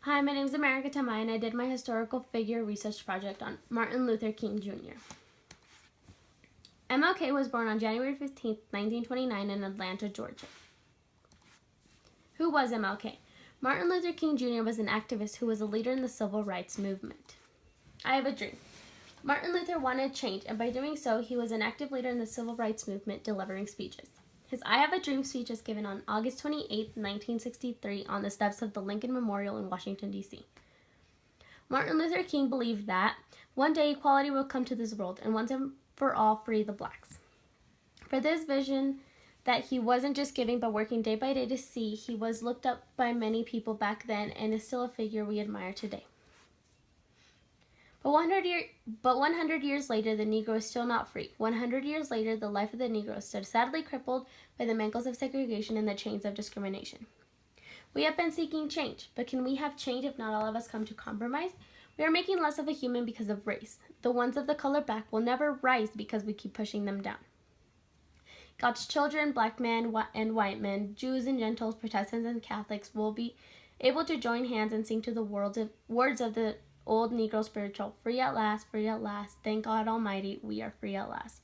Hi, my name is Tamayo, and I did my historical figure research project on Martin Luther King Jr. MLK was born on January 15, 1929 in Atlanta, Georgia. Who was MLK? Martin Luther King Jr. was an activist who was a leader in the civil rights movement. I have a dream. Martin Luther wanted change, and by doing so, he was an active leader in the civil rights movement, delivering speeches. His I Have a Dream speech was given on August 28, 1963, on the steps of the Lincoln Memorial in Washington, D.C. Martin Luther King believed that one day equality will come to this world and once and for all free the blacks. For this vision that he wasn't just giving but working day by day to see, he was looked up by many people back then and is still a figure we admire today. But 100 years later, the Negro is still not free. 100 years later, the life of the Negro stood sadly crippled by the mangles of segregation and the chains of discrimination. We have been seeking change, but can we have change if not all of us come to compromise? We are making less of a human because of race. The ones of the color back will never rise because we keep pushing them down. God's children, black men and white men, Jews and Gentiles, Protestants and Catholics will be able to join hands and sing to the words of the old Negro spiritual, free at last, thank God Almighty, we are free at last.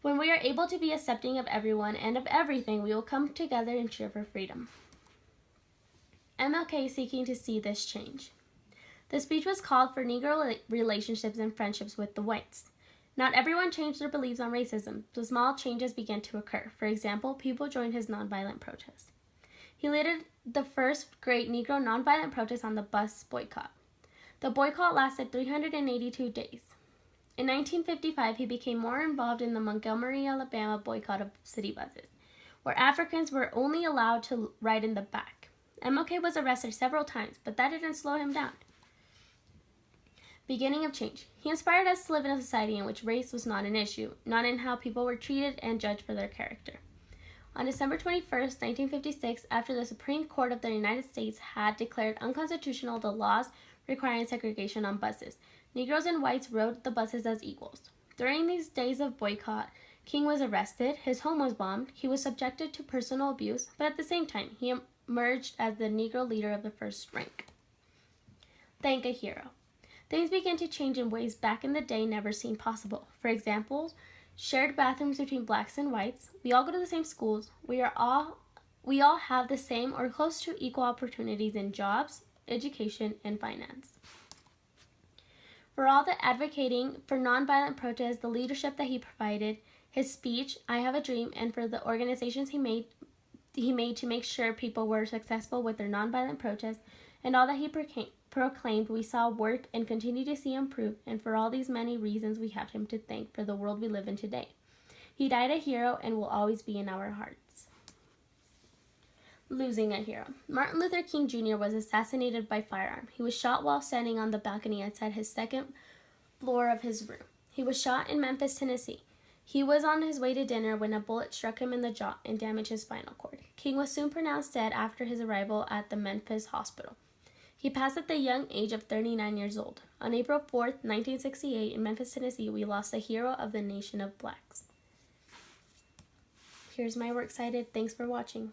When we are able to be accepting of everyone and of everything, we will come together and cheer for freedom. MLK is seeking to see this change. The speech was called for Negro relationships and friendships with the whites. Not everyone changed their beliefs on racism, so small changes began to occur. For example, people joined his nonviolent protest. He led the first great Negro nonviolent protest on the bus boycott. The boycott lasted 382 days. In 1955, he became more involved in the Montgomery, Alabama boycott of city buses, where Africans were only allowed to ride in the back. MLK was arrested several times, but that didn't slow him down. Beginning of change. He inspired us to live in a society in which race was not an issue, not in how people were treated and judged for their character. On December 21, 1956, after the Supreme Court of the United States had declared unconstitutional the laws requiring segregation on buses, Negroes and whites rode the buses as equals. During these days of boycott, King was arrested, his home was bombed, he was subjected to personal abuse, but at the same time, he emerged as the Negro leader of the first rank. Thank a hero. Things began to change in ways back in the day never seemed possible. For example, shared bathrooms between blacks and whites, we all go to the same schools, we all have the same or close to equal opportunities in jobs, education, and finance. For all the advocating for nonviolent protest, the leadership that he provided, his speech, I Have a Dream, and for the organizations he made to make sure people were successful with their nonviolent protests, and all that he proclaimed, we saw work and continue to see improve, and for all these many reasons we have him to thank for the world we live in today. He died a hero and will always be in our hearts. Losing a hero. Martin Luther King Jr. was assassinated by firearm. He was shot while standing on the balcony outside his second floor of his room. He was shot in Memphis, Tennessee. He was on his way to dinner when a bullet struck him in the jaw and damaged his spinal cord. King was soon pronounced dead after his arrival at the Memphis hospital. He passed at the young age of 39 years old. On April 4, 1968, in Memphis, Tennessee, we lost a hero of the nation of blacks. Here's my works cited. Thanks for watching.